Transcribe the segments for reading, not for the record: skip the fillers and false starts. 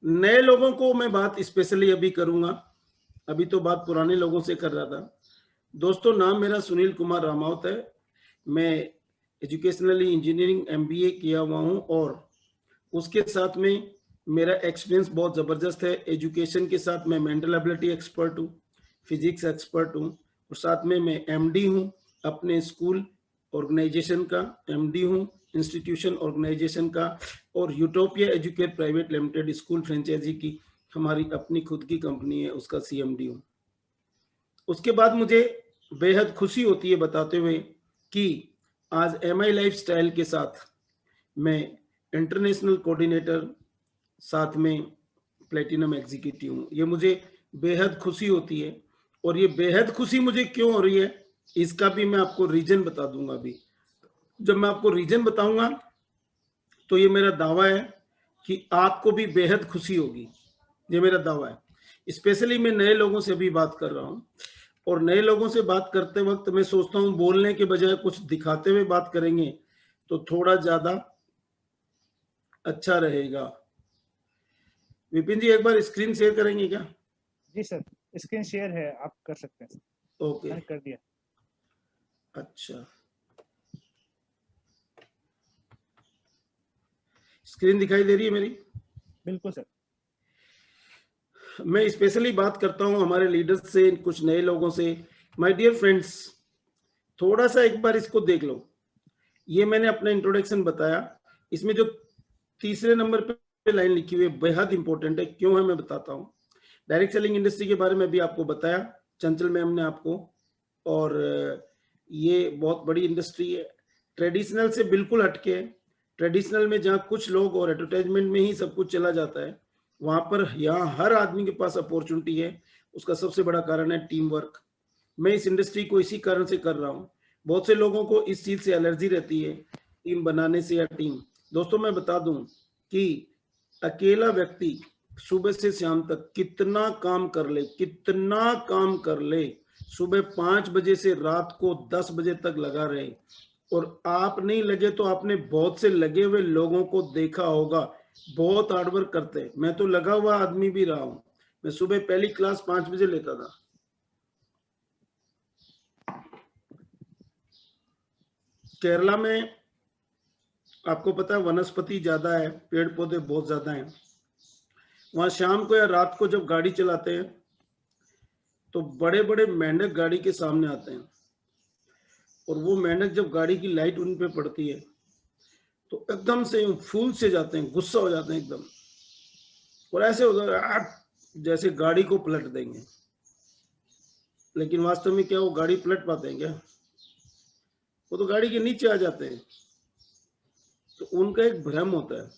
नए लोगों को मैं बात स्पेशली अभी करूंगा, अभी तो बात पुराने लोगों से कर रहा था। दोस्तों, नाम मेरा सुनील कुमार रामावत है। मैं एजुकेशनली इंजीनियरिंग एमबीए किया हुआ हूं और उसके साथ में मेरा एक्सपीरियंस बहुत ज़बरदस्त है। एजुकेशन के साथ मैं मेंटल एबिलिटी एक्सपर्ट हूँ, फिजिक्स एक्सपर्ट हूँ और साथ में मैं एमडी हूँ अपने स्कूल ऑर्गेनाइजेशन का, एमडी हूँ इंस्टीट्यूशन ऑर्गेनाइजेशन का, और Utopia educate private limited school franchise की हमारी अपनी खुद की कंपनी है, उसका सीएमडी हूँ। उसके बाद मुझे बेहद खुशी होती है बताते हुए कि आज एमआई लाइफस्टाइल के साथ मैं इंटरनेशनल कोऑर्डिनेटर, साथ में प्लेटिनम एग्जीक्यूटिव हूँ। ये मुझे बेहद खुशी होती है और ये बेहद खुशी मुझे क्यों हो रही है इसका भी मैं आपको रीजन बता दूंगा। अभी जब मैं आपको रीजन बताऊंगा तो ये मेरा दावा है कि आपको भी बेहद खुशी होगी। ये मेरा दावा है। स्पेशली मैं नए लोगों से भी बात कर रहा हूँ और नए लोगों से बात करते वक्त मैं सोचता हूँ बोलने के बजाय कुछ दिखाते हुए बात करेंगे तो थोड़ा ज्यादा अच्छा रहेगा। विपिन जी, एक बार स्क्रीन शेयर करेंगे क्या? जी सर, स्क्रीन शेयर है, आप कर सकते हैं। ओके, मैंने कर दिया। अच्छा, स्क्रीन दिखाई दे रही है मेरी? बिल्कुल सर। मैं स्पेशली बात करता हूं हमारे लीडर्स से, कुछ नए लोगों से। माय डियर फ्रेंड्स, थोड़ा सा एक बार इसको देख लो। ये मैंने अपना इंट्रोडक्शन बताया, इसमें जो तीसरे नंबर पे लाइन लिखी हुई है बेहद इंपॉर्टेंट है। क्यों है मैं बताता हूँ। डायरेक्ट सेलिंग इंडस्ट्री के बारे में भी आपको बताया चंचल मैम ने आपको, और ये बहुत बड़ी इंडस्ट्री है, ट्रेडिशनल से बिल्कुल हटके है। ट्रेडिशनल में जहाँ कुछ लोग और एडवर्टाइजमेंट में ही सब कुछ चला जाता है, वहां पर यहाँ हर आदमी के पास अपॉर्चुनिटी है। उसका सबसे बड़ा कारण है टीम वर्क। मैं इस इंडस्ट्री को इसी कारण से कर रहा हूँ। बहुत से लोगों को इस चीज से एलर्जी रहती है, टीम बनाने से या टीम। दोस्तों, मैं बता दूं कि अकेला व्यक्ति सुबह से शाम तक कितना काम कर ले, कितना काम कर ले, सुबह 5 बजे से रात को 10 बजे तक लगा रहे, और आप नहीं लगे तो आपने बहुत से लगे हुए लोगों को देखा होगा, बहुत हार्डवर्क करते हैं। मैं तो लगा हुआ आदमी भी रहा हूं। मैं सुबह पहली क्लास 5 बजे लेता था। केरला में आपको पता है वनस्पति ज्यादा है, पेड़ पौधे बहुत ज्यादा हैं। वहां शाम को या रात को जब गाड़ी चलाते हैं तो बड़े बड़े मेंढक गाड़ी के सामने आते हैं, और वो मेंढक जब गाड़ी की लाइट उन पे पड़ती है तो एकदम से फूल से जाते हैं, गुस्सा हो जाते हैं एकदम, और ऐसे होता है जैसे गाड़ी को पलट देंगे। लेकिन वास्तव में क्या वो गाड़ी पलट पाते हैं क्या? वो तो गाड़ी के नीचे आ जाते हैं। तो उनका एक भ्रम होता है।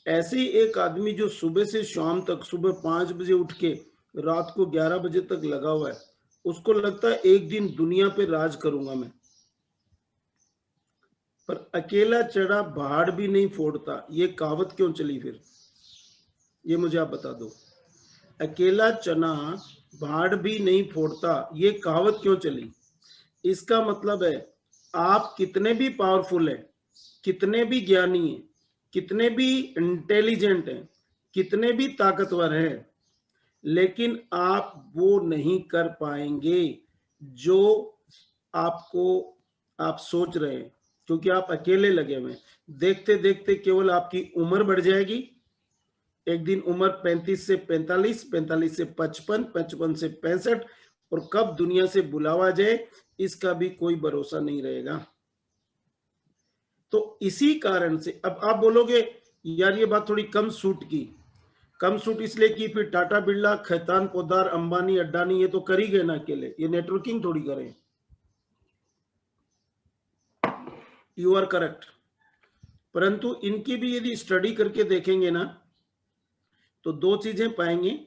ऐसे ही एक आदमी जो सुबह से शाम तक, सुबह 5 बजे उठ के रात को 11 बजे तक लगा हुआ है, उसको लगता है एक दिन दुनिया पे राज करूंगा मैं। पर अकेला चढ़ा पहाड़ भी नहीं फोड़ता, ये कहावत क्यों चली फिर? ये मुझे आप बता दो। अकेला चना पहाड़ भी नहीं फोड़ता, ये कहावत क्यों चली? इसका मतलब है आप कितने भी पावरफुल हैं, कितने भी ज्ञानी हैं, कितने भी इंटेलिजेंट हैं, कितने भी ताकतवर हैं, लेकिन आप वो नहीं कर पाएंगे जो आपको आप सोच रहे हैं, क्योंकि आप अकेले लगे हुए हैं। देखते देखते केवल आपकी उम्र बढ़ जाएगी। एक दिन उम्र 35 से 45, 45 से 55, 55 से 65, और कब दुनिया से बुलावा जाए इसका भी कोई भरोसा नहीं रहेगा। तो इसी कारण से अब आप बोलोगे यार ये बात थोड़ी कम सूट की। कम सूट इसलिए कि फिर टाटा बिरला, खैतान पोदार, अंबानी, अड्डानी ये तो कर ही गए ना अकेले, ये नेटवर्किंग थोड़ी करें। You are correct. परंतु इनकी भी यदि स्टडी करके देखेंगे ना तो दो चीजें पाएंगे।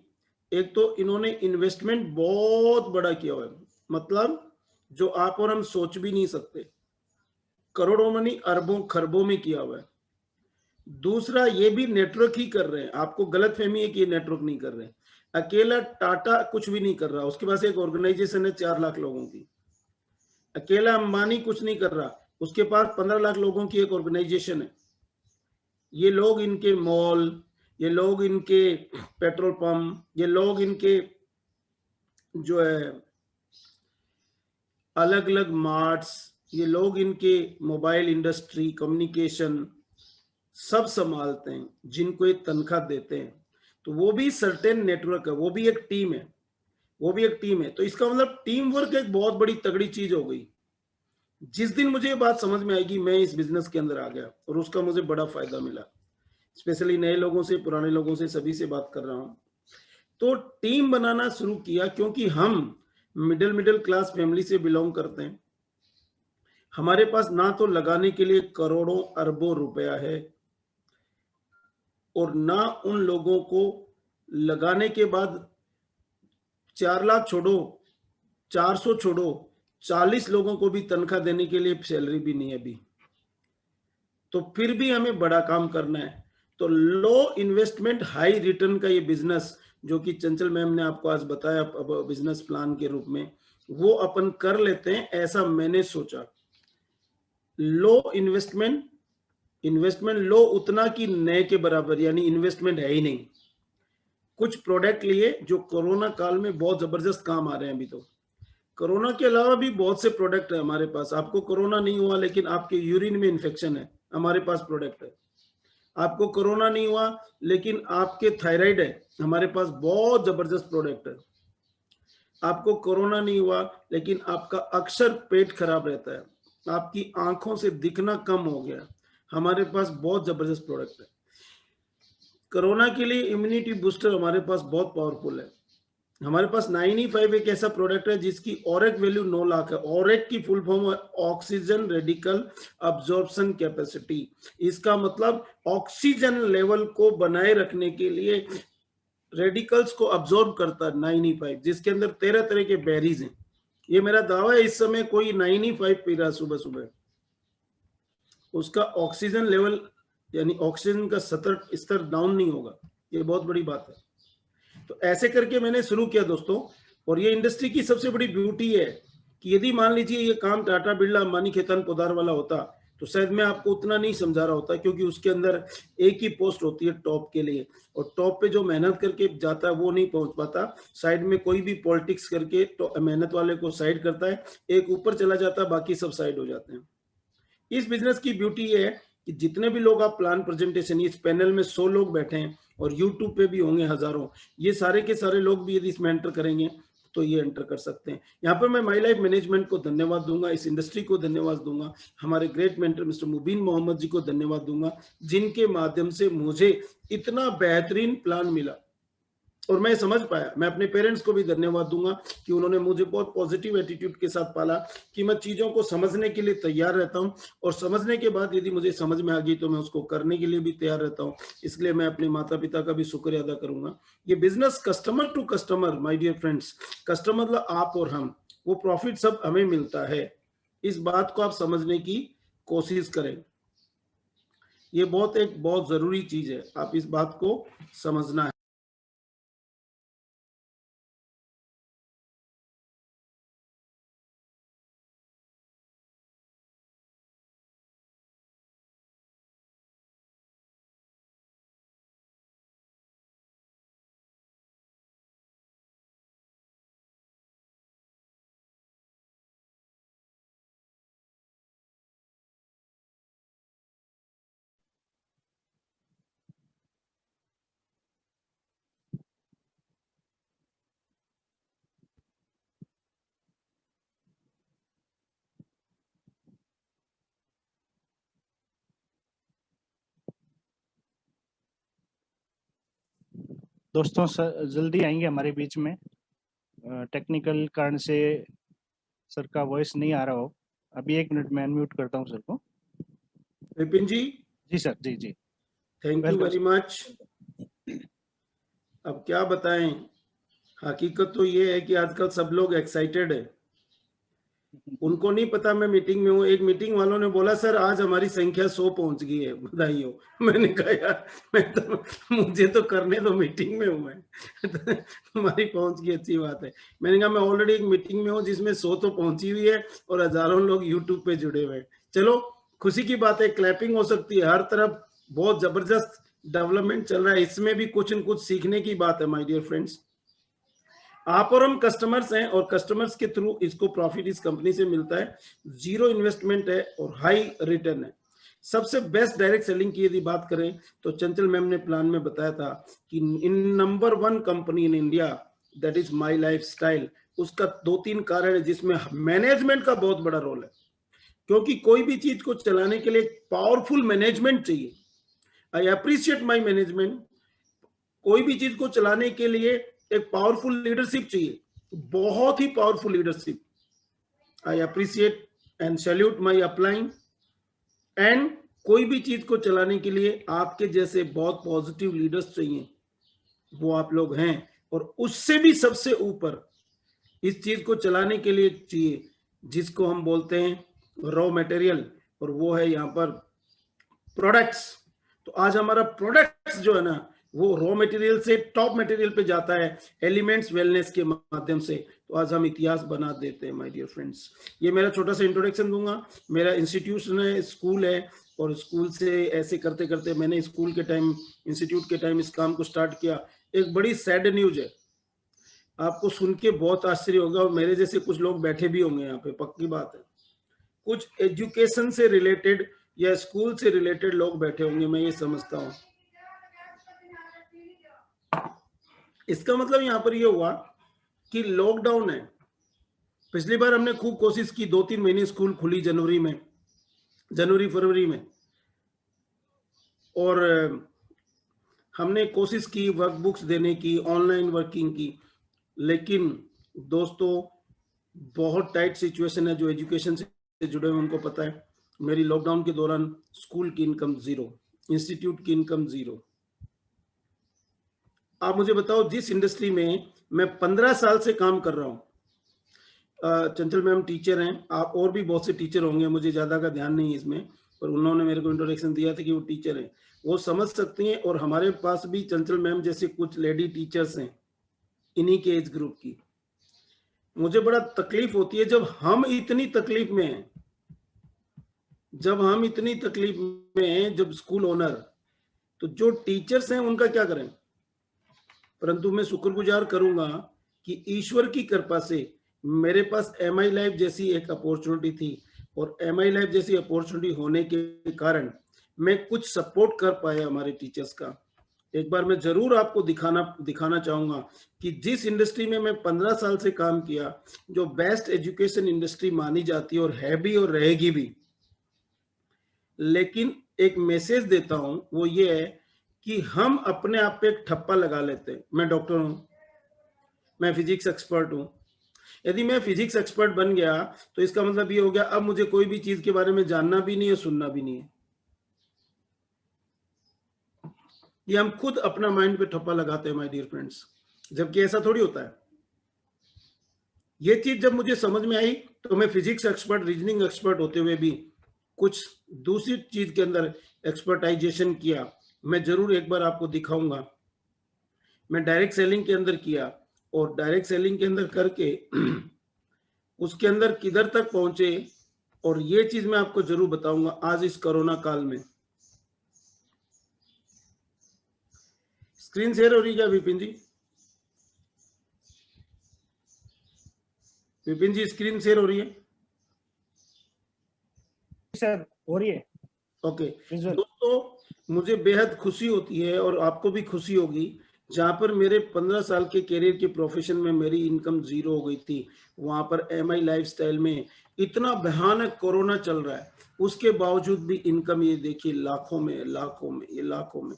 एक तो इन्होंने इन्वेस्टमेंट बहुत बड़ा किया हुआ है, मतलब जो आप और हम सोच भी नहीं सकते, करोड़ों में नहीं अरबों खरबों में किया हुआ है। दूसरा, ये भी नेटवर्क ही कर रहे हैं। आपको गलत फहमी है कि ये नेटवर्क नहीं कर रहे हैं। अकेला टाटा कुछ भी नहीं कर रहा, उसके पास एक ऑर्गेनाइजेशन है 4 लाख लोगों की। अकेला अंबानी कुछ नहीं कर रहा, उसके पास 15 लाख लोगों की एक ऑर्गेनाइजेशन है। ये लोग इनके मॉल, ये लोग इनके पेट्रोल पंप, ये लोग इनके जो है अलग अलग मार्ट्स, ये लोग इनके मोबाइल इंडस्ट्री, कम्युनिकेशन सब संभालते हैं, जिनको ये तनख्वाह देते हैं। तो वो भी सर्टेन नेटवर्क है, वो भी एक टीम है, वो भी एक टीम है। तो इसका मतलब टीम वर्क एक बहुत बड़ी तगड़ी चीज हो गई। जिस दिन मुझे ये बात समझ में आएगी, मैं इस बिजनेस के अंदर आ गया और उसका मुझे बड़ा फायदा मिला। स्पेशली नए लोगों से, पुराने लोगों से, सभी से बात कर रहा हूँ। तो टीम बनाना शुरू किया, क्योंकि हम मिडिल क्लास फैमिली से बिलोंग करते हैं। हमारे पास ना तो लगाने के लिए करोड़ों अरबों रुपया है, और ना उन लोगों को लगाने के बाद 4 लाख छोड़ो, 400 छोड़ो, 40 लोगों को भी तनख्वाह देने के लिए सैलरी भी नहीं है अभी। तो फिर भी हमें बड़ा काम करना है। तो लो इन्वेस्टमेंट हाई रिटर्न का ये बिजनेस, जो कि चंचल मैम ने आपको आज बताया बिजनेस प्लान के रूप में, वो अपन कर लेते हैं, ऐसा मैंने सोचा। लो इन्वेस्टमेंट, इन्वेस्टमेंट लो उतना कि नए के बराबर, यानी इन्वेस्टमेंट है ही नहीं। कुछ प्रोडक्ट लिए जो कोरोना काल में बहुत जबरदस्त काम आ रहे हैं। अभी तो कोरोना के अलावा भी बहुत से प्रोडक्ट है हमारे पास। आपको कोरोना नहीं हुआ लेकिन आपके यूरिन में इन्फेक्शन है, हमारे पास प्रोडक्ट है। आपको कोरोना नहीं हुआ लेकिन आपके थायराइड है, हमारे पास बहुत जबरदस्त प्रोडक्ट है। आपको कोरोना नहीं हुआ लेकिन आपका अक्सर पेट खराब रहता है, आपकी आंखों से दिखना कम हो गया, हमारे पास बहुत जबरदस्त प्रोडक्ट है। कोरोना के लिए इम्यूनिटी बूस्टर हमारे पास बहुत पावरफुल है। हमारे पास 9E5 एक ऐसा प्रोडक्ट है जिसकी ऑरेक वैल्यू 9 लाख है। ऑरेक की फुल फॉर्म है ऑक्सीजन रेडिकल अब्जॉर्प्शन कैपेसिटी। इसका मतलब ऑक्सीजन लेवल को बनाए रखने के लिए रेडिकल्स को अब्जॉर्ब करता है 9E5, जिसके अंदर 13 तरह के बेरीज हैं। ये मेरा दावा है, इस समय कोई 9E5 पी रहा सुबह सुबह, उसका ऑक्सीजन लेवल यानी ऑक्सीजन का स्तर डाउन नहीं होगा। ये बहुत बड़ी बात है। तो ऐसे करके मैंने शुरू किया दोस्तों। और ये इंडस्ट्री की सबसे बड़ी ब्यूटी है कि यदि मान लीजिए ये काम टाटा बिरला अंबानी खेतान पोदार वाला होता तो शायद मैं आपको उतना नहीं समझा रहा होता, क्योंकि उसके अंदर एक ही पोस्ट होती है टॉप के लिए, और टॉप पे जो मेहनत करके जाता है वो नहीं पहुंच पाता। साइड में कोई भी पॉलिटिक्स करके तो मेहनत वाले को साइड करता है, एक ऊपर चला जाता है, बाकी सब साइड हो जाते हैं। इस बिजनेस की ब्यूटी ये है कि जितने भी लोग आप प्लान प्रेजेंटेशन, इस पैनल में 100 लोग बैठे हैं और यूट्यूब पे भी होंगे हजारों, ये सारे के सारे लोग भी यदि इसमें एंटर करेंगे तो ये एंटर कर सकते हैं। यहाँ पर मैं माई लाइफ मैनेजमेंट को धन्यवाद दूंगा, इस इंडस्ट्री को धन्यवाद दूंगा, हमारे ग्रेट मेंटर मिस्टर मुबीन मोहम्मद जी को धन्यवाद दूंगा, जिनके माध्यम से मुझे इतना बेहतरीन प्लान मिला और मैं समझ पाया। मैं अपने पेरेंट्स को भी धन्यवाद दूंगा कि उन्होंने मुझे बहुत पॉजिटिव एटीट्यूड के साथ पाला कि मैं चीजों को समझने के लिए तैयार रहता हूं, और समझने के बाद यदि मुझे समझ में आ गई तो मैं उसको करने के लिए भी तैयार रहता हूं। इसलिए मैं अपने माता पिता का भी शुक्रिया अदा करूंगा। ये business customer to customer, my dear friends, customer मतलब आप और हम, वो प्रॉफिट सब हमें मिलता है। इस बात को आप समझने की कोशिश करें, ये बहुत जरूरी चीज है, आप इस बात को समझना है। दोस्तों जल्दी आएंगे हमारे बीच में, टेक्निकल कारण से सर का वॉइस नहीं आ रहा हो। अभी 1 मिनट में अनम्यूट करता हूँ सर को। विपिन जी, जी सर, जी जी, थैंक यू वेरी मच। अब क्या बताएं, हकीकत तो ये है कि आजकल सब लोग एक्साइटेड है। उनको नहीं पता मैं मीटिंग में हूँ। एक मीटिंग वालों ने बोला सर आज हमारी संख्या 100 पहुंच गई है, बधाई हो। मैंने कहा यार मैं तो, मुझे तो करने दो, मीटिंग में हूँ मैं। हमारी पहुंच गई, अच्छी बात है। मैंने कहा मैं ऑलरेडी एक मीटिंग में हूँ जिसमें 100 तो पहुंची हुई है और हजारों लोग यूट्यूब पे जुड़े हुए हैं। चलो खुशी की बात है, क्लैपिंग हो सकती है हर तरफ, बहुत जबरदस्त डेवलपमेंट चल रहा है, इसमें भी कुछ न कुछ सीखने की बात है माय डियर फ्रेंड्स। आप और हम कस्टमर्स हैं और कस्टमर्स के थ्रू इसको प्रॉफिट इस कंपनी से मिलता है, जीरो इन्वेस्टमेंट है और हाई रिटर्न है। सबसे बेस्ट डायरेक्ट सेलिंग की यदि बात करें तो चंचल मैम ने प्लान में बताया था कि in number 1 company in India that is My Lifestyle. उसका 2-3 कारण है जिसमें मैनेजमेंट का बहुत बड़ा रोल है, क्योंकि कोई भी चीज को चलाने के लिए पावरफुल मैनेजमेंट चाहिए। I appreciate my management. कोई भी चीज को चलाने के लिए एक पावरफुल लीडरशिप चाहिए, बहुत ही powerful leadership. I appreciate and salute my upline. And कोई भी चीज को चलाने के लिए आपके जैसे बहुत पॉजिटिव लीडर्स चाहिए, वो आप लोग हैं। और उससे भी सबसे ऊपर इस चीज को चलाने के लिए चाहिए जिसको हम बोलते हैं रॉ मटेरियल, और वो है यहाँ पर प्रोडक्ट्स। तो आज हमारा प्रोडक्ट्स जो है ना वो रॉ मटेरियल से टॉप मटेरियल पे जाता है एलिमेंट्स वेलनेस के माध्यम से। तो आज हम इतिहास बना देते हैं माय डियर फ्रेंड्स। ये मेरा छोटा सा इंट्रोडक्शन दूंगा। मेरा इंस्टीट्यूशन है, स्कूल है, और स्कूल से ऐसे करते करते मैंने स्कूल के टाइम, इंस्टीट्यूट के टाइम इस काम को स्टार्ट किया। एक बड़ी सैड न्यूज है, आपको सुन के बहुत आश्चर्य होगा, और मेरे जैसे कुछ लोग बैठे भी होंगे यहाँ पे, पक्की बात है। कुछ एजुकेशन से रिलेटेड या स्कूल से रिलेटेड लोग बैठे होंगे, मैं ये समझता हूँ। इसका मतलब यहाँ पर ये हुआ कि लॉकडाउन है। पिछली बार हमने खूब कोशिश की, 2-3 महीने स्कूल खुली जनवरी फरवरी में, और हमने कोशिश की वर्क बुक्स देने की, ऑनलाइन वर्किंग की, लेकिन दोस्तों बहुत टाइट सिचुएशन है। जो एजुकेशन से जुड़े हुए उनको पता है, मेरी लॉकडाउन के दौरान स्कूल की इनकम जीरो, इंस्टीट्यूट की इनकम जीरो। आप मुझे बताओ, जिस इंडस्ट्री में मैं 15 साल से काम कर रहा हूँ, चंचल मैम टीचर हैं, आप और भी बहुत से टीचर होंगे, मुझे ज्यादा का ध्यान नहीं है इसमें, पर उन्होंने मेरे को इंट्रोडक्शन दिया था कि वो टीचर हैं, वो समझ सकती हैं। और हमारे पास भी चंचल मैम जैसे कुछ लेडी टीचर्स हैं इन्हीं के एज ग्रुप की। मुझे बड़ा तकलीफ होती है जब हम इतनी तकलीफ में हैं, जब स्कूल ओनर, तो जो टीचर्स हैं उनका क्या करें। परंतु मैं शुक्रगुजार करूंगा कि ईश्वर की कृपा से मेरे पास MI लाइफ जैसी एक अपॉर्चुनिटी थी, और MI लाइफ जैसी अपॉर्चुनिटी होने के कारण मैं कुछ सपोर्ट कर पाया हमारे टीचर्स का। एक बार मैं जरूर आपको दिखाना चाहूंगा कि जिस इंडस्ट्री में मैं 15 साल से काम किया, जो बेस्ट एजुकेशन इंडस्ट्री मानी जाती है और है भी और रहेगी भी, लेकिन एक मैसेज देता हूं, वो ये है कि हम अपने आप पे एक ठप्पा लगा लेते हैं। मैं डॉक्टर हूं, मैं फिजिक्स एक्सपर्ट हूं। यदि मैं फिजिक्स एक्सपर्ट बन गया तो इसका मतलब ये हो गया अब मुझे कोई भी चीज के बारे में जानना भी नहीं है, सुनना भी नहीं है। ये हम खुद अपना माइंड पे ठप्पा लगाते हैं माय डियर फ्रेंड्स, जबकि ऐसा थोड़ी होता है। ये चीज जब मुझे समझ में आई तो मैं फिजिक्स एक्सपर्ट, रीजनिंग एक्सपर्ट होते हुए भी कुछ दूसरी चीज के अंदर एक्सपर्टाइजेशन किया। मैं जरूर एक बार आपको दिखाऊंगा। मैं डायरेक्ट सेलिंग के अंदर किया, और डायरेक्ट सेलिंग के अंदर करके उसके अंदर किधर तक पहुंचे, और ये चीज मैं आपको जरूर बताऊंगा आज इस कोरोना काल में। स्क्रीन शेयर हो रही है क्या विपिन जी? विपिन जी स्क्रीन शेयर हो रही है? सर हो रही है। Okay Visual. दोस्तों, मुझे बेहद खुशी होती है और आपको भी खुशी होगी, जहां पर मेरे 15 साल के कैरियर के प्रोफेशन में मेरी इनकम जीरो हो गई थी, वहां पर MI लाइफस्टाइल में इतना भयानक कोरोना चल रहा है, उसके बावजूद भी इनकम ये देखिए लाखों में, ये लाखों में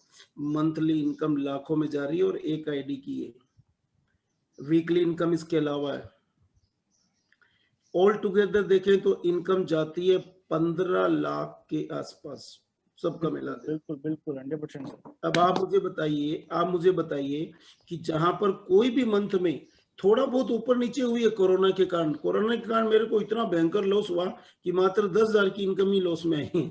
मंथली इनकम लाखों में जा रही है। और एक आईडी की है, वीकली इनकम इसके अलावा है। ऑल टुगेदर देखें तो इनकम जाती है 15 लाख के आसपास, सबका मिला दे। बिल्कुल बिल्कुल 100% सर। अब आप मुझे बताइए कि जहां पर कोई भी मंथ में थोड़ा बहुत ऊपर नीचे हुई है कोरोना के कारण मेरे को इतना भयंकर लॉस हुआ कि मात्र 10,000 की इनकम ही लॉस में आई।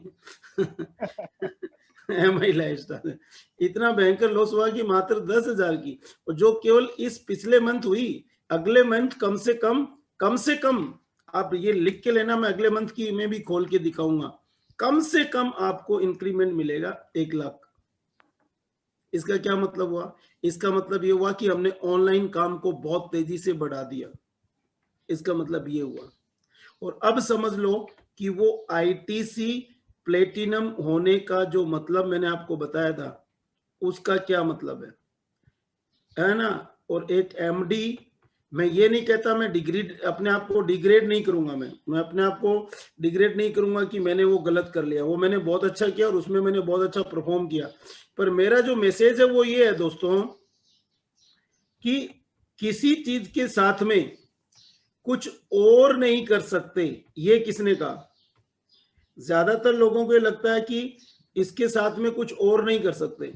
MI लाइफस्टाइल इतना भयंकर लॉस हुआ कि मात्र 10,000 की, और जो केवल इस पिछले मंथ हुई, अगले मंथ कम से कम आप ये लिख के लेना, मैं अगले मंथ की मैं भी खोल के दिखाऊंगा, कम से कम आपको इंक्रीमेंट मिलेगा 1 लाख। इसका क्या मतलब हुआ? इसका मतलब ये हुआ कि हमने ऑनलाइन काम को बहुत तेजी से बढ़ा दिया। इसका मतलब ये हुआ। और अब समझ लो कि वो आईटीसी प्लेटिनम होने का जो मतलब मैंने आपको बताया था, उसका क्या मतलब है ना? और एक एमडी, मैं ये नहीं कहता मैं डिग्री, अपने आप को डिग्रेड नहीं करूंगा, मैं अपने आप को डिग्रेड नहीं करूंगा कि मैंने वो गलत कर लिया, वो मैंने बहुत अच्छा किया और उसमें मैंने बहुत अच्छा परफॉर्म किया। पर मेरा जो मैसेज है वो ये है दोस्तों कि किसी चीज के साथ में कुछ और नहीं कर सकते। ये किसने कहा? ज्यादातर लोगों को लगता है कि इसके साथ में कुछ और नहीं कर सकते।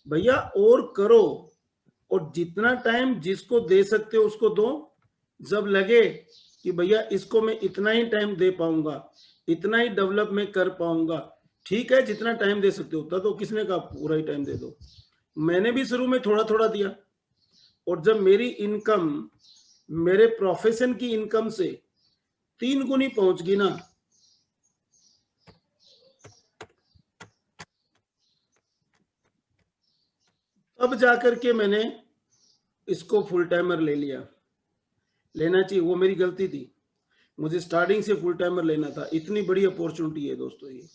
भैया और करो, और जितना टाइम जिसको दे सकते हो उसको दो। जब लगे कि भैया इसको मैं इतना ही टाइम दे पाऊंगा, इतना ही डेवलप में कर पाऊंगा, ठीक है, जितना टाइम दे सकते होता, तो किसने कहा पूरा ही टाइम दे दो? मैंने भी शुरू में थोड़ा थोड़ा दिया, और जब मेरी इनकम मेरे प्रोफेशन की इनकम से 3 गुनी पहुंच गई ना, तब जाकर के मैंने इसको फुल टाइमर ले लिया। लेना चाहिए, वो मेरी गलती थी, मुझे स्टार्टिंग से फुल टाइमर लेना था। इतनी बड़ी अपॉर्चुनिटी है दोस्तों, ये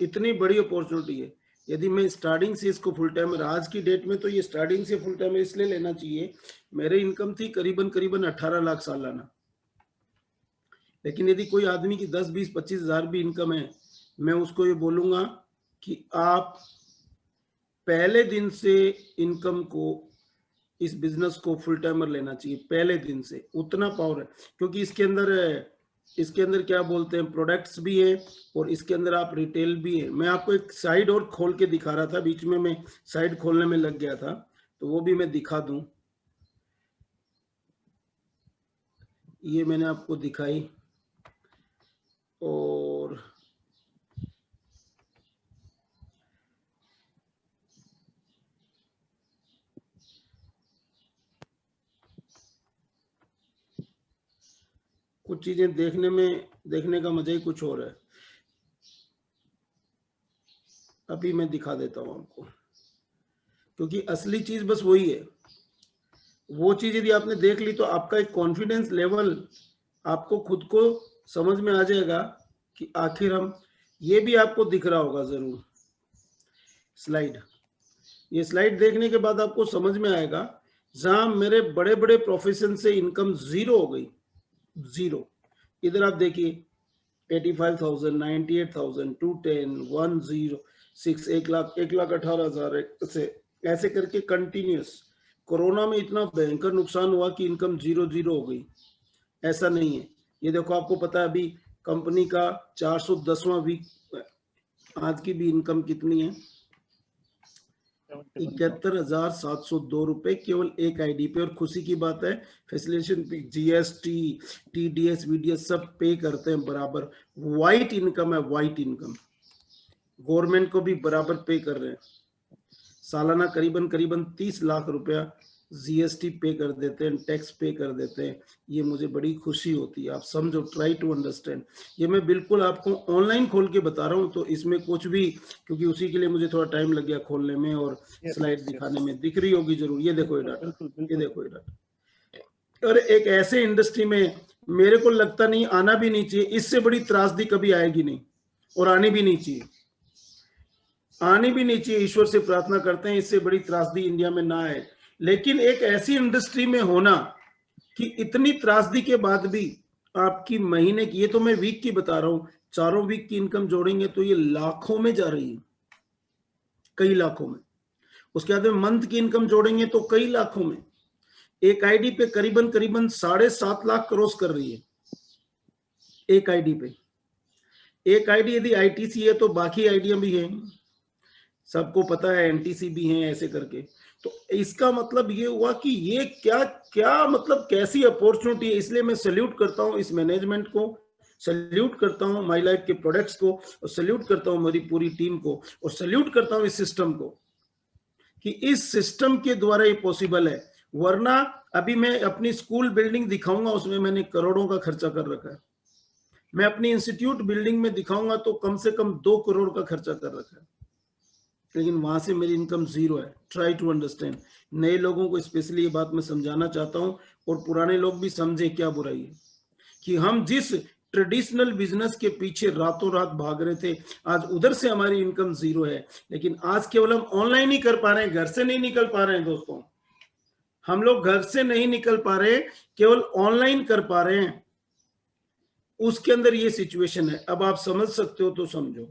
इतनी बड़ी अपॉर्चुनिटी है। यदि मैं स्टार्टिंग से इसको फुल टाइमर, आज की डेट में तो ये स्टार्टिंग से फुल टाइमर इसलिए लेना चाहिए, मेरी इनकम थी करीबन करीबन 18 लाख सालाना। लेकिन यदि कोई आदमी की 10, 20, 25 हजार भी इनकम है, मैं उसको ये बोलूंगा कि आप पहले दिन से इनकम को, इस बिजनेस को फुल टाइमर लेना चाहिए पहले दिन से। उतना पावर है, क्योंकि इसके अंदर क्या बोलते हैं, प्रोडक्ट्स भी है, और इसके अंदर आप रिटेल भी है। मैं आपको एक साइड और खोल के दिखा रहा था, बीच में मैं साइड खोलने में लग गया था, तो वो भी मैं दिखा दूं। ये मैंने आपको दिखाई, और कुछ चीजें देखने का मजा ही कुछ और है। अभी मैं दिखा देता हूं आपको, क्योंकि असली चीज बस वही है। वो चीज यदि आपने देख ली तो आपका एक कॉन्फिडेंस लेवल, आपको खुद को समझ में आ जाएगा कि आखिर हम, ये भी आपको दिख रहा होगा जरूर स्लाइड। ये स्लाइड देखने के बाद आपको समझ में आएगा, जहां मेरे बड़े बड़े प्रोफेशन से इनकम जीरो हो गई, जीरो। इधर आप देखिए 85,000, 98,000, 210, 106, 1 लाख, 1,18,000 से ऐसे करके कंटिन्यूस। कोरोना में इतना भयंकर नुकसान हुआ कि इनकम जीरो जीरो हो गई। ऐसा नहीं है, ये देखो, आपको पता है अभी कंपनी का 410वां वीक, आज की भी इनकम कितनी है? 71,702 रुपए केवल एक आईडी पे। और खुशी की बात है, फैसिलिटेशन जीएसटी, टीडीएस, वीडीएस सब पे करते हैं बराबर। वाइट इनकम है, वाइट इनकम, गवर्नमेंट को भी बराबर पे कर रहे हैं। सालाना करीबन करीबन 30 लाख रुपया जीएसटी पे कर देते हैं, टैक्स पे कर देते हैं। ये मुझे बड़ी खुशी होती है। आप समझो, ट्राई टू अंडरस्टैंड। ये मैं बिल्कुल आपको ऑनलाइन खोल के बता रहा हूँ, तो इसमें कुछ भी, क्योंकि उसी के लिए मुझे थोड़ा टाइम लग गया खोलने में और स्लाइड दिखाने में। दिख रही होगी जरूर, ये देखो ये डाटा, ये देखो ये डाटा। और एक ऐसे इंडस्ट्री में मेरे को लगता नहीं, आना भी नहीं चाहिए, इससे बड़ी त्रासदी कभी आएगी नहीं, और आनी भी नहीं चाहिए, आनी भी नहीं चाहिए। ईश्वर से प्रार्थना करते हैं इससे बड़ी त्रासदी इंडिया में ना आए। लेकिन एक ऐसी इंडस्ट्री में होना कि इतनी त्रासदी के बाद भी आपकी महीने की, ये तो मैं वीक की बता रहा हूं, चारों वीक की इनकम जोड़ेंगे तो ये लाखों में जा रही है, कई लाखों में। उसके बाद में मंथ की इनकम जोड़ेंगे तो कई लाखों में। एक आईडी पे करीबन करीबन 7.5 लाख क्रॉस कर रही है, एक आईडी पे। एक आईडी यदि आईटीसी है तो बाकी आईडियां भी हैं, सबको पता है, एनटीसी भी हैं, ऐसे करके। तो इसका मतलब ये हुआ कि ये क्या क्या मतलब कैसी अपॉर्चुनिटी है। इसलिए मैं सैल्यूट करता हूं इस मैनेजमेंट को, सैल्यूट करता हूं माई लाइफ के प्रोडक्ट्स को, और सैल्यूट करता हूं मेरी पूरी टीम को, और सैल्यूट करता हूं इस सिस्टम को कि इस सिस्टम के द्वारा ये पॉसिबल है। वरना अभी मैं अपनी स्कूल बिल्डिंग दिखाऊंगा, उसमें मैंने करोड़ों का खर्चा कर रखा है। मैं अपनी इंस्टीट्यूट बिल्डिंग में दिखाऊंगा तो कम से कम 2 करोड़ का खर्चा कर रखा है। लेकिन वहां से मेरी इनकम जीरो है। Try to understand. नए लोगों को स्पेशली ये बात मैं समझाना चाहता हूँ, और पुराने लोग भी समझे क्या बुराई है, कि हम जिस ट्रेडिशनल बिजनेस के पीछे रातों रात भाग रहे थे, आज उधर से हमारी इनकम जीरो है। लेकिन आज केवल हम ऑनलाइन ही कर पा रहे हैं, घर से नहीं निकल पा रहे हैं दोस्तों। हम लोग घर से नहीं निकल पा रहे, केवल ऑनलाइन कर पा रहे हैं। उसके अंदर ये सिचुएशन है। अब आप समझ सकते हो तो समझो।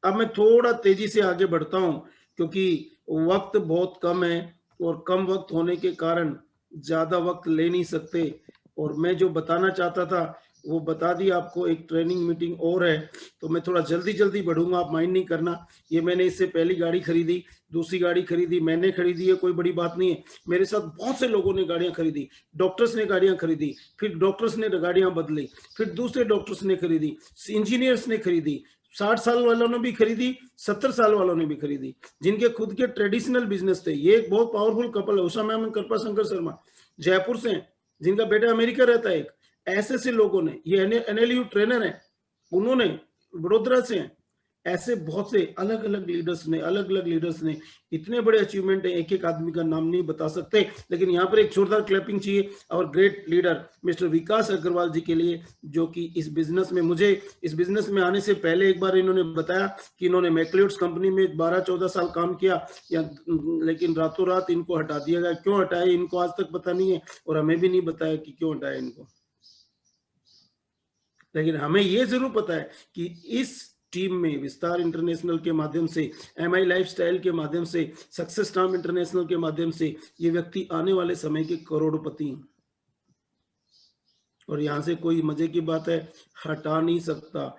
अब मैं थोड़ा तेजी से आगे बढ़ता हूं, क्योंकि वक्त बहुत कम है, और कम वक्त होने के कारण ज्यादा वक्त ले नहीं सकते। और मैं जो बताना चाहता था वो बता दिया आपको। एक ट्रेनिंग मीटिंग और है, तो मैं थोड़ा जल्दी जल्दी बढ़ूंगा, आप माइंड नहीं करना। ये मैंने इससे पहली गाड़ी खरीदी, दूसरी गाड़ी खरीदी, मैंने खरीदी है, कोई बड़ी बात नहीं है। मेरे साथ बहुत से लोगों ने गाड़ियां खरीदी, डॉक्टर्स ने गाड़ियां खरीदी, फिर डॉक्टर्स ने गाड़ियां बदली, फिर दूसरे डॉक्टर्स ने खरीदी, इंजीनियर्स ने खरीदी, 60 साल वालों ने भी खरीदी, 70 साल वालों ने भी खरीदी, जिनके खुद के ट्रेडिशनल बिजनेस थे। ये एक बहुत पावरफुल कपल है, उषा मैम, कृपा शंकर शर्मा, जयपुर से हैं, जिनका बेटा अमेरिका रहता है। एक ऐसे से लोगों ने, ये एनएलयू ट्रेनर है, उन्होंने वडोदरा से हैं। ऐसे बहुत से अलग अलग लीडर्स ने इतने बड़े अचीवमेंट है, एक एक आदमी का नाम नहीं बता सकते। लेकिन यहाँ पर एक जोरदार क्लैपिंग चाहिए और ग्रेट लीडर मिस्टर विकास अग्रवाल जी के लिए, जो कि इस बिजनेस में, मुझे इस बिजनेस में आने से पहले एक बार इन्होंने बताया कि इन्होंने मैक्लियोड्स कंपनी में 12-14 साल काम किया, लेकिन रातों रात इनको हटा दिया गया। क्यों हटाया इनको आज तक पता नहीं है, और हमें भी नहीं बताया कि क्यों हटाया इनको। लेकिन हमें ये जरूर पता है कि इस टीम में, विस्तार इंटरनेशनल के माध्यम से, एमआई लाइफस्टाइल के माध्यम से, सक्सेस टाइम इंटरनेशनल के माध्यम से, ये व्यक्ति आने वाले समय के करोड़पति हैं। और यहां से कोई मजे की बात है, हटा नहीं सकता,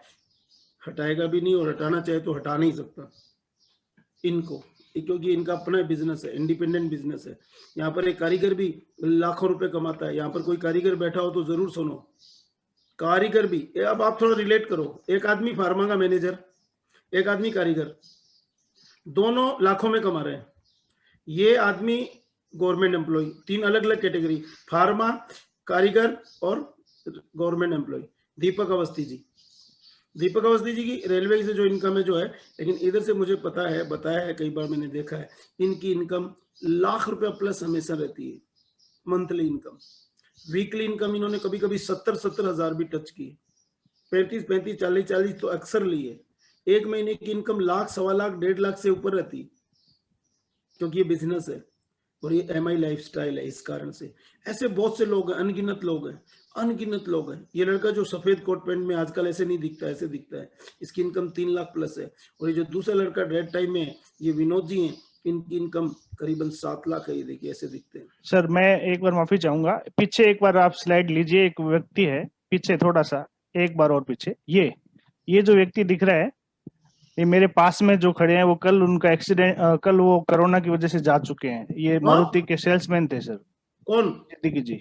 हटाएगा भी नहीं, और हटाना चाहे तो हटा नहीं सकता इनको, क्योंकि इनका अपना बिजनेस है, इंडिपेंडेंट बिजनेस है। यहाँ पर एक कारीगर भी लाखों रुपए कमाता है। यहाँ पर कोई कारीगर बैठा हो तो जरूर सुनो, कारीगर भी। अब आप थोड़ा रिलेट करो, एक आदमी फार्मा का मैनेजर, एक आदमी कारीगर, दोनों लाखों में कमा रहे हैं। ये आदमी गवर्नमेंट एम्प्लॉय, तीन अलग अलग कैटेगरी, फार्मा, कारीगर और गवर्नमेंट एम्प्लॉय। दीपक अवस्थी जी की रेलवे से जो इनकम है जो है, लेकिन इधर से मुझे पता है, बताया है, कई बार मैंने देखा है, इनकी इनकम लाख रुपया प्लस हमेशा रहती है, मंथली इनकम। वीकली इनकम इन्होंने कभी कभी 70 हजार भी टच की, 35, 40 तो अक्सर ली है। एक महीने की इनकम लाख, 1.25 लाख, 1.5 लाख से ऊपर रहती, क्योंकि ये बिजनेस है और ये एमआई लाइफस्टाइल है। इस कारण से ऐसे बहुत से लोग हैं, अनगिनत लोग हैं। ये लड़का जो सफेद कोट पैंट में, आजकल ऐसे नहीं दिखता, ऐसे दिखता है, इसकी इनकम 3 लाख प्लस है। और ये जो दूसरा लड़का रेड टाइम में है, ये विनोद जी हैं, इनकी इनकम करीबन 7 लाख है। ये देखिए ऐसे दिखते हैं। सर मैं एक बार माफी चाहूंगा, पीछे एक बार आप स्लाइड लीजिए, एक व्यक्ति है पीछे, थोड़ा सा एक बार और पीछे। ये जो व्यक्ति दिख रहा है, ये मेरे पास में जो खड़े हैं, वो कल उनका एक्सीडेंट, कल वो कोरोना की वजह से जा चुके हैं। ये मारुति के सेल्समैन थे सर। कौन? सिद्दीकी जी।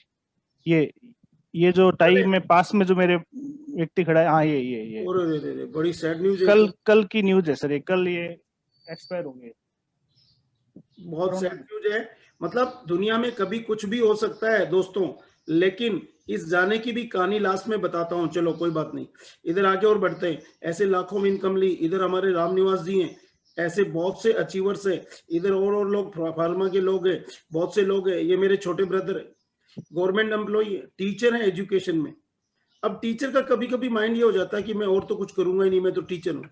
ये जो टाई में पास में जो मेरे व्यक्ति खड़ा है, हाँ ये अरे बड़ी सैड न्यूज है। कल की न्यूज है सर, ये कल ये एक्सपायर होंगे। बहुत सैड न्यूज है। मतलब दुनिया में कभी कुछ भी हो सकता है दोस्तों, लेकिन इस जाने की भी कहानी लास्ट में बताता हूँ। चलो कोई बात नहीं, इधर आगे और बढ़ते हैं। ऐसे लाखों में इनकम ली। इधर हमारे रामनिवास जी हैं, ऐसे बहुत से अचीवर्स है। इधर और लोग फार्मा के लोग हैं, बहुत से लोग हैं। ये मेरे छोटे ब्रदर है, गवर्नमेंट एम्प्लॉय है, टीचर है एजुकेशन में। अब टीचर का कभी कभी माइंड ये हो जाता है कि मैं और तो कुछ करूंगा ही नहीं, मैं तो टीचर हूँ।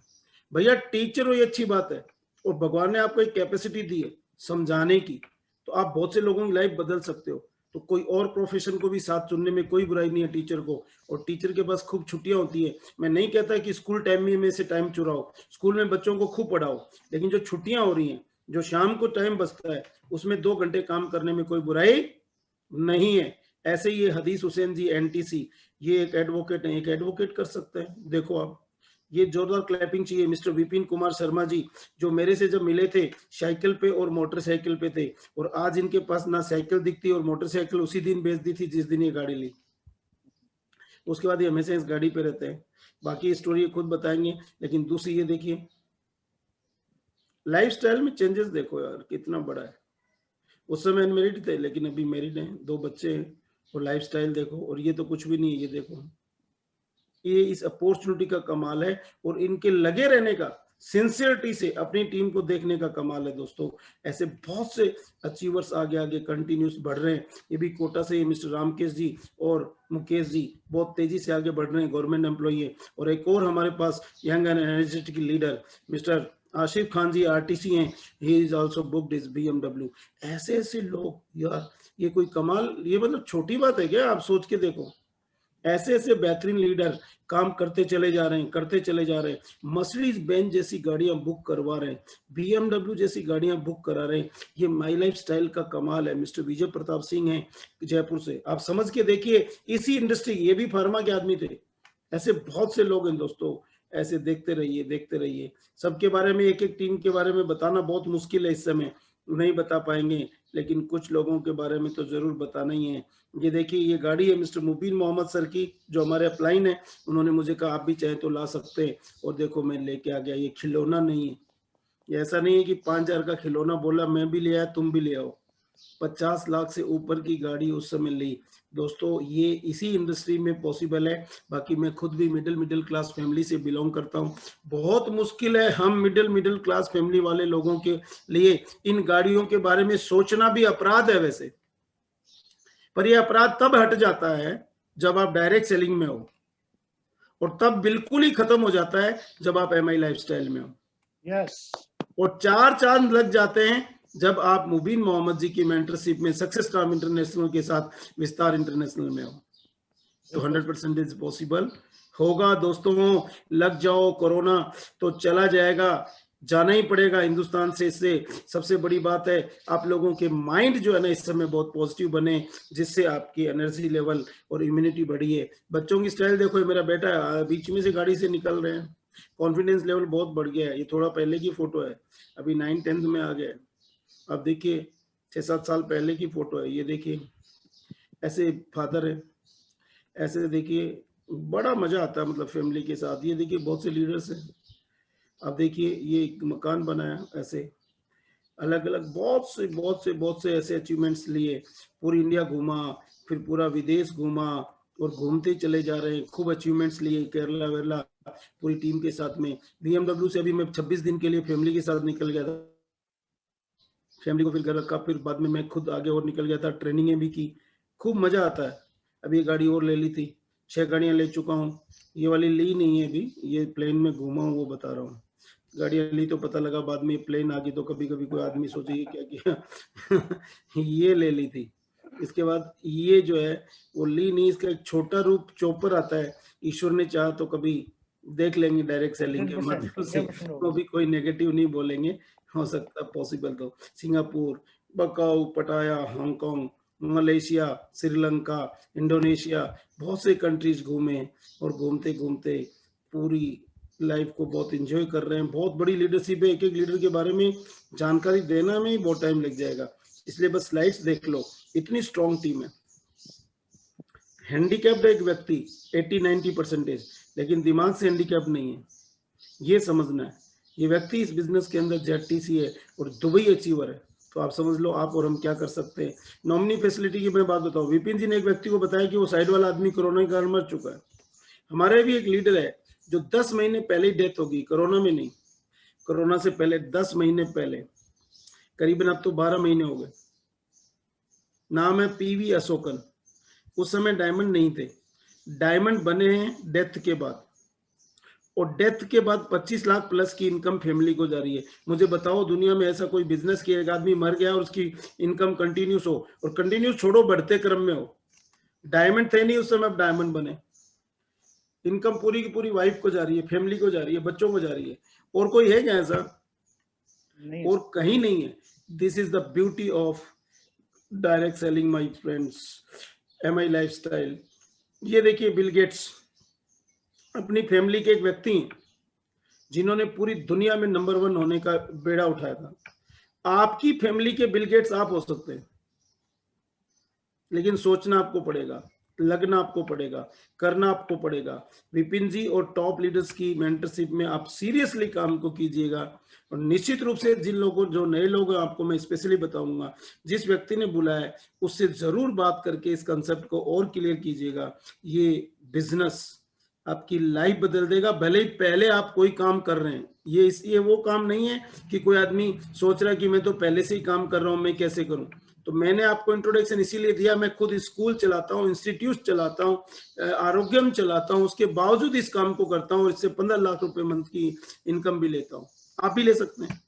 भैया टीचर हो, ये अच्छी बात है, और भगवान ने आपको एक कैपेसिटी दी है समझाने की, तो आप बहुत से लोगों की लाइफ बदल सकते हो। तो कोई और प्रोफेशन को भी साथ चुनने में कोई बुराई नहीं है टीचर को। और टीचर के पास खूब छुट्टियां होती है। मैं नहीं कहता कि स्कूल टाइम में से टाइम चुराओ, स्कूल में बच्चों को खूब पढ़ाओ, लेकिन जो छुट्टियां हो रही हैं, जो शाम को टाइम बचता है, उसमें 2 घंटे काम करने में कोई बुराई नहीं है। ऐसे ही ये हदीस हुसैन जी एनटीसी, ये एक एडवोकेट है, एक एडवोकेट कर सकते हैं। देखो आप, ये जोरदार क्लैपिंग चाहिए। मिस्टर विपिन कुमार शर्मा जी, जो मेरे से जब मिले थे साइकिल पे और मोटरसाइकिल पे थे, और आज इनके पास ना साइकिल दिखती और मोटरसाइकिल उसी दिन बेच दी थी जिस दिन ये गाड़ी ली। उसके बाद ये हमेशा इस गाड़ी पे रहते हैं। बाकी स्टोरी खुद बताएंगे। लेकिन दूसरी ये देखिए, लाइफस्टाइल में चेंजेस देखो यार कितना बड़ा है। उस समय अनमेरिड थे, लेकिन अभी मैरिड हैं, 2 बच्चे हैं, और लाइफस्टाइल देखो। और ये तो कुछ भी नहीं है, ये देखो, ये इस अपॉर्चुनिटी का कमाल है और इनके लगे रहने का सिंसियरिटी से अपनी टीम को देखने का कमाल है दोस्तों। ऐसे बहुत से अचीवर्स आगे आगे कंटिन्यूस बढ़ रहे हैं। ये भी कोटा से मिस्टर रामकेश जी और मुकेश जी बहुत तेजी से आगे बढ़ रहे हैं, गवर्नमेंट एम्प्लॉई है। और एक और हमारे पास young and energetic leader mister Ashif Khan ji RTC हैं, he is also booked is BMW। ऐसे ऐसे लोग यार, ये कोई कमाल, ये मतलब छोटी बात है क्या? आप सोच के देखो, ऐसे ऐसे बेहतरीन लीडर काम करते चले जा रहे हैं, करते चले जा रहे हैं। मर्सिडीज बेंज जैसी गाड़ियां बुक करवा रहे हैं, BMW जैसी गाड़ियां बुक करा रहे हैं। ये माई लाइफ स्टाइल का कमाल है। मिस्टर विजय प्रताप सिंह हैं जयपुर से, आप समझ के देखिए, इसी इंडस्ट्री, ये भी फार्मा के आदमी थे। ऐसे बहुत से लोग हैं दोस्तों, ऐसे देखते रहिए, देखते रहिए। सबके बारे में, एक एक टीम के बारे में बताना बहुत मुश्किल है इस समय, नहीं बता पाएंगे, लेकिन कुछ लोगों के बारे में तो जरूर बताना ही है। ये देखिए, ये गाड़ी है मिस्टर मुबीन मोहम्मद सर की, जो हमारे अपलाइन है। उन्होंने मुझे कहा आप भी चाहें तो ला सकते हैं, और देखो मैं लेके आ गया। ये खिलौना नहीं है, ये ऐसा नहीं है कि 5,000 का खिलौना बोला मैं भी ले आया तुम भी ले आओ। 50 लाख से ऊपर की गाड़ी उस समय ली दोस्तों। ये इसी इंडस्ट्री में पॉसिबल है। बाकी मैं खुद भी मिडिल क्लास फैमिली से बिलोंग करता हूँ। बहुत मुश्किल है, हम मिडिल क्लास फैमिली वाले लोगों के लिए इन गाड़ियों के बारे में सोचना भी अपराध है वैसे, पर यह अपराध तब हट जाता है जब आप डायरेक्ट सेलिंग में हो, और तब बिल्कुल ही खत्म हो जाता है जब आप MI लाइफस्टाइल में हो। यस, और 4 चांद लग जाते हैं जब आप मुबीन मोहम्मद जी की मेंटरशिप में सक्सेस काम इंटरनेशनल के साथ विस्तार इंटरनेशनल में हो। तो 100% इज पॉसिबल होगा दोस्तों। लग जाओ, कोरोना तो चला जाएगा, जाना ही पड़ेगा हिंदुस्तान से। इससे सबसे बड़ी बात है, आप लोगों के माइंड जो है ना इस समय बहुत पॉजिटिव बने, जिससे आपकी एनर्जी लेवल और इम्यूनिटी बढ़ी है। बच्चों की स्टाइल देखो, ये मेरा बेटा बीच में से गाड़ी से निकल रहे हैं, कॉन्फिडेंस लेवल बहुत बढ़ गया है। ये थोड़ा पहले की फोटो है, अभी 9th-10th में आ गया। अब देखिए 6-7 साल पहले की फोटो है, ये देखिए ऐसे फादर है, ऐसे देखिए बड़ा मजा आता है मतलब फैमिली के साथ। ये देखिए बहुत से लीडर्स हैं, अब देखिए ये एक मकान बनाया, ऐसे अलग अलग बहुत से ऐसे अचीवमेंट्स लिए। पूरी इंडिया घूमा, फिर पूरा विदेश घूमा, और घूमते चले जा रहे हैं। खूब अचीवमेंट्स लिए, केरला वेरला पूरी टीम के साथ में। BMW से अभी मैं 26 दिन के लिए फैमिली के साथ निकल गया था, फैमिली को फिर घर रखा, फिर बाद में मैं खुद आगे और निकल गया था, ट्रेनिंगें भी की। खूब मजा आता है। अभी ये गाड़ी और ले ली थी, 6 गाड़ियां ले चुका हूँ। ये वाली ली नहीं है अभी, ये प्लेन में घूमा हूँ वो बता रहा हूँ। गाड़ियां ली तो पता लगा बाद में प्लेन आ गई, तो कभी कभी कोई आदमी सोचे ये क्या किया ये ले ली थी। इसके बाद ये जो है वो ली नहीं, इसका एक छोटा रूप चोपर आता है। ईश्वर ने चाहा तो कभी देख लेंगे डायरेक्ट सेलिंग के 100%, माध्यम से, 100% तो होगा। भी कोई नेगेटिव नहीं बोलेंगे। हो सकता है पॉसिबल तो सिंगापुर, बकाऊ, पटाया, हांगकांग, मलेशिया, श्रीलंका, इंडोनेशिया, बहुत से कंट्रीज घूमे, और घूमते घूमते पूरी लाइफ को बहुत एंजॉय कर रहे हैं। बहुत बड़ी लीडरशिप है, एक एक लीडर के बारे में जानकारी देना में ही बहुत टाइम लग जाएगा, इसलिए बस स्लाइड्स देख लो, इतनी स्ट्रॉन्ग टीम है। हैंडीकैप्ड एक व्यक्ति 80-90%, लेकिन दिमाग से हैंडीकैप्ड नहीं है, ये समझना है। ये व्यक्ति इस बिजनेस के अंदर ZTC है और दुबई अचीवर है, तो आप समझ लो आप और हम क्या कर सकते हैं। नॉमिनी फैसिलिटी की मैं बात बताऊं, विपिन जी ने एक व्यक्ति को बताया कि वो साइड वाला आदमी कोरोना के कारण मर चुका है। हमारे भी एक लीडर है जो 10 महीने पहले ही डेथ होगी, कोरोना में नहीं, कोरोना से पहले 10 महीने पहले, करीबन अब तो 12 महीने हो गए। नाम है PV अशोकन। उस समय डायमंड नहीं थे, डायमंड बने हैं डेथ के बाद, और डेथ के बाद 25 लाख प्लस की इनकम फैमिली को जा रही है। मुझे बताओ दुनिया में ऐसा कोई बिजनेस की एक आदमी मर गया और उसकी इनकम कंटिन्यूस हो, और कंटिन्यूस छोड़ो बढ़ते क्रम में हो। डायमंड थे नहीं उस समय, अब डायमंड बने। इनकम पूरी की पूरी वाइफ को जा रही है, फैमिली को जा रही है, बच्चों को जा रही है। और कोई है क्या ऐसा? नहीं, और कहीं नहीं है। This is the beauty of direct selling my friends, MI lifestyle. ये देखिए बिल गेट्स अपनी फैमिली के एक व्यक्ति हैं जिन्होंने पूरी दुनिया में नंबर 1 होने का बेड़ा उठाया था। आपकी फैमिली के बिल गेट्स आप हो सकते हैं, लेकिन सोचना आपको पड़ेगा, लगना आपको पड़ेगा, करना आपको पड़ेगा। विपिन जी और टॉप लीडर्स की मेंटरशिप में आप सीरियसली काम को कीजिएगा, और निश्चित रूप से जिन लोगों, जो नए लोग हैं, आपको मैं स्पेशली बताऊंगा, जिस व्यक्ति ने बुलाया है उससे जरूर बात करके इस कंसेप्ट को और क्लियर कीजिएगा। ये बिजनेस आपकी लाइफ बदल देगा। भले ही पहले आप कोई काम कर रहे हैं, ये वो काम नहीं है कि कोई आदमी सोच रहा है कि मैं तो पहले से ही काम कर रहा हूँ, मैं कैसे करूं। तो मैंने आपको इंट्रोडक्शन इसीलिए दिया, मैं खुद स्कूल चलाता हूँ, इंस्टीट्यूट चलाता हूँ, आरोग्यम चलाता हूँ, उसके बावजूद इस काम को करता हूँ और इससे 15 लाख रुपए मंथ की इनकम भी लेता हूँ। आप भी ले सकते हैं।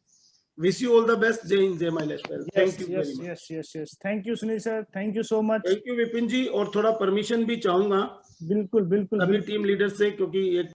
Wish you all the best. जय हिंद, जय my lifestyle. Thank you very much. Yes, thank you Sunil sir, thank you so much. Thank you Vipin ji. और थोड़ा परमिशन भी चाहूंगा बिल्कुल बिल्कुल अभी बिल्कुल। टीम लीडर से, क्योंकि एक